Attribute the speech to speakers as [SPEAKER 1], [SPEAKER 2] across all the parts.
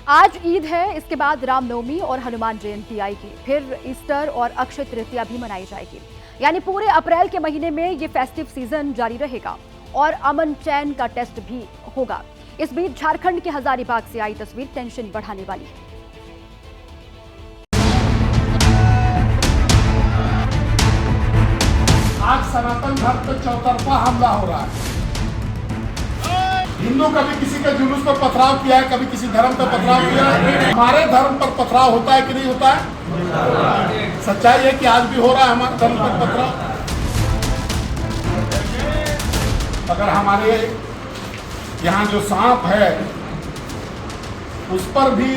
[SPEAKER 1] आज ईद है, इसके बाद रामनवमी और हनुमान जयंती आएगी, फिर ईस्टर और अक्षय तृतीया भी मनाई जाएगी। यानी पूरे अप्रैल के महीने में ये फेस्टिव सीजन जारी रहेगा और अमन चैन का टेस्ट भी होगा। इस बीच झारखंड के हजारीबाग से आई तस्वीर टेंशन बढ़ाने वाली है।
[SPEAKER 2] आज सनातन धर्म पर चौतरफा हमला हो रहा है। हिंदू कभी किसी के जुलूस पर पथराव किया है, कभी किसी धर्म पर पथराव किया है। हमारे धर्म पर पथराव होता है कि नहीं होता है? सच्चाई है कि आज भी हो रहा है हमारे धर्म पर पथराव। अगर हमारे यहाँ जो सांप है उस पर भी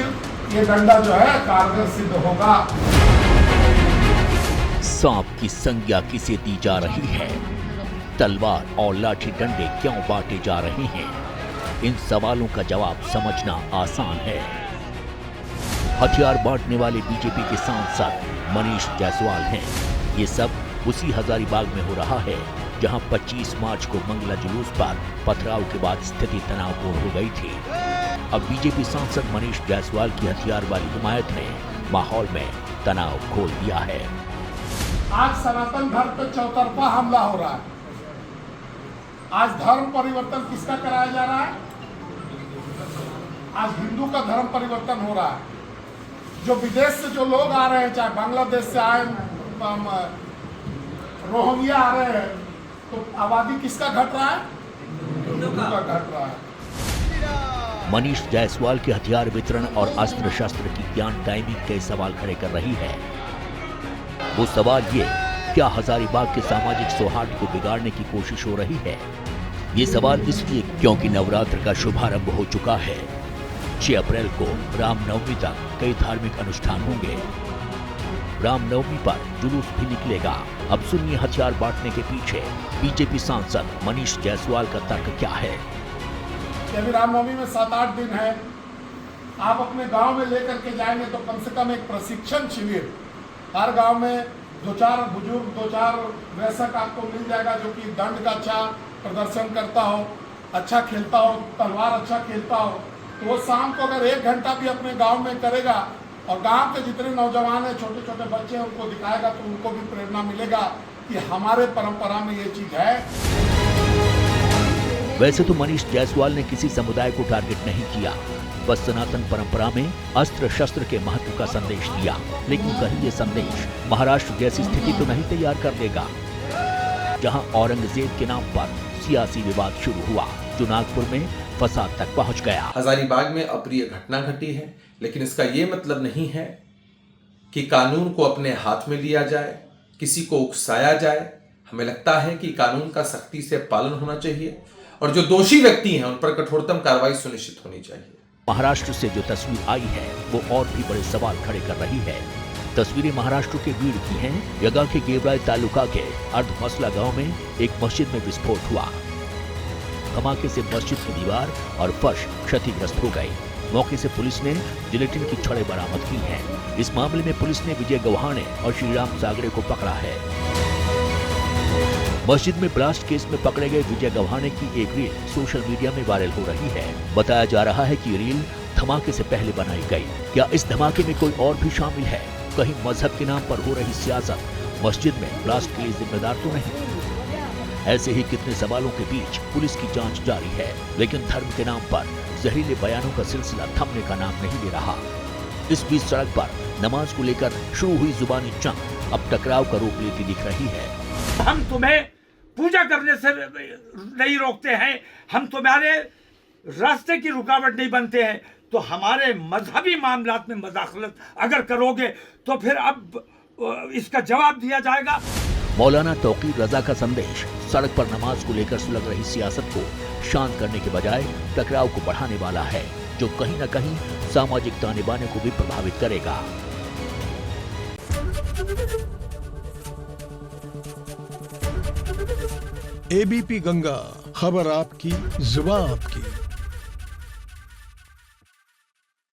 [SPEAKER 2] ये डंडा जो है कारगर सिद्ध होगा।
[SPEAKER 3] सांप की संज्ञा किसे दी जा रही है? तलवार और लाठी डंडे क्यों बांटे जा रहे हैं? इन सवालों का जवाब समझना आसान है। हथियार बांटने वाले बीजेपी के सांसद मनीष जायसवाल हैं। ये सब उसी हजारीबाग में हो रहा है जहां 25 मार्च को मंगला जुलूस पर पथराव के बाद स्थिति तनावपूर्ण हो गई थी। अब बीजेपी सांसद मनीष जायसवाल की हथियार वाली हिमायत ने माहौल में तनाव खोल दिया है।
[SPEAKER 2] आज सनातन धर्म पर चौतरफा हमला हो रहा है। आज धर्म परिवर्तन किसका कराया जा रहा है? आज हिंदू का धर्म परिवर्तन हो रहा है। जो विदेश से जो लोग आ रहे हैं, चाहे बांग्लादेश से आए, रोहिंग्या आ रहे हैं, तो आबादी किसका घट रहा है? हिंदू का घट रहा है।
[SPEAKER 3] मनीष जायसवाल के हथियार वितरण और अस्त्र शस्त्र की ज्ञान टाइमिंग के सवाल खड़े कर रही है। वो सवाल ये, क्या हजारीबाग के सामाजिक सौहार्द को बिगाड़ने की कोशिश हो रही है? ये सवाल इसलिए क्योंकि नवरात्र का शुभारंभ हो चुका है। 6 अप्रैल को रामनवमी तक कई धार्मिक अनुष्ठान होंगे। रामनवमी पर जुलूस भी निकलेगा। अब सुनिए हथियार बांटने के पीछे बीजेपी सांसद मनीष जायसवाल का तर्क क्या है।
[SPEAKER 2] अभी रामनवमी में 7-8 दिन है। आप अपने गांव में लेकर के जाएंगे तो कम से कम एक प्रशिक्षण शिविर हर गांव में 2-4 बुजुर्ग, 2-4 वयस्क आपको मिल जाएगा जो कि दंड का अच्छा प्रदर्शन करता हो, अच्छा खेलता हो, तलवार अच्छा खेलता हो। तो वो शाम को अगर 1 घंटा भी अपने गांव में करेगा और गांव के जितने नौजवान हैं, छोटे छोटे बच्चे हैं, उनको दिखाएगा तो उनको भी प्रेरणा मिलेगा कि हमारे परंपरा में ये चीज है।
[SPEAKER 3] वैसे तो मनीष जायसवाल ने किसी समुदाय को टारगेट नहीं किया, बस सनातन परंपरा में अस्त्र शस्त्र के महत्व का संदेश दिया। लेकिन कहीं ये संदेश महाराष्ट्र जैसी स्थिति तो नहीं तैयार कर देगा, जहां औरंगजेब के नाम पर सियासी विवाद शुरू हुआ, जो नागपुर में फसाद तक पहुंच गया।
[SPEAKER 4] हजारीबाग में अप्रिय घटना घटी है, लेकिन इसका ये मतलब नहीं है कि कानून को अपने हाथ में लिया जाए, किसी को उकसाया जाए। हमें लगता है कि कानून का सख्ती से पालन होना चाहिए और जो दोषी व्यक्ति हैं उन पर कठोरतम कार्रवाई सुनिश्चित होनी चाहिए।
[SPEAKER 3] महाराष्ट्र से जो तस्वीर आई है वो और भी बड़े सवाल खड़े कर रही है। तस्वीरें महाराष्ट्र के बीड़ की हैं। यगा के गेवराई तालुका के अर्धमसला गांव में एक मस्जिद में विस्फोट हुआ। धमाके से मस्जिद की दीवार और फर्श क्षतिग्रस्त हो गई। मौके से पुलिस ने जिलेटिन की छड़ें बरामद की हैं। इस मामले में पुलिस ने विजय गव्हाणे और श्रीराम सागरे को पकड़ा है। मस्जिद में ब्लास्ट केस में पकड़े गए विजय गव्हाणे की एक रील सोशल मीडिया में वायरल हो रही है। बताया जा रहा है कि रील धमाके से पहले बनाई गई। क्या इस धमाके में कोई और भी शामिल है? कहीं मजहब के नाम पर हो रही सियासत मस्जिद में ब्लास्ट के लिए जिम्मेदार तो नहीं? ऐसे ही कितने सवालों के बीच पुलिस की जांच जारी है, लेकिन धर्म के नाम पर जहरीले बयानों का सिलसिला थमने का नाम नहीं ले रहा। इस बीच सड़क पर नमाज को लेकर शुरू हुई जुबानी जंग अब टकराव का रूप लेती दिख रही है।
[SPEAKER 5] हम तुम्हें पूजा करने से नहीं रोकते हैं, हम तुम्हारे रास्ते की रुकावट नहीं बनते हैं, तो हमारे मजहबी मामलात में मदाखलत अगर करोगे तो फिर अब इसका जवाब दिया जाएगा।
[SPEAKER 3] मौलाना तौकीर रजा का संदेश सड़क पर नमाज को लेकर सुलग रही सियासत को शांत करने के बजाय टकराव को बढ़ाने वाला है, जो कहीं न कहीं सामाजिक ताने बाने को भी प्रभावित करेगा।
[SPEAKER 6] एबीपी गंगा, खबर आपकी, जुबान आपकी।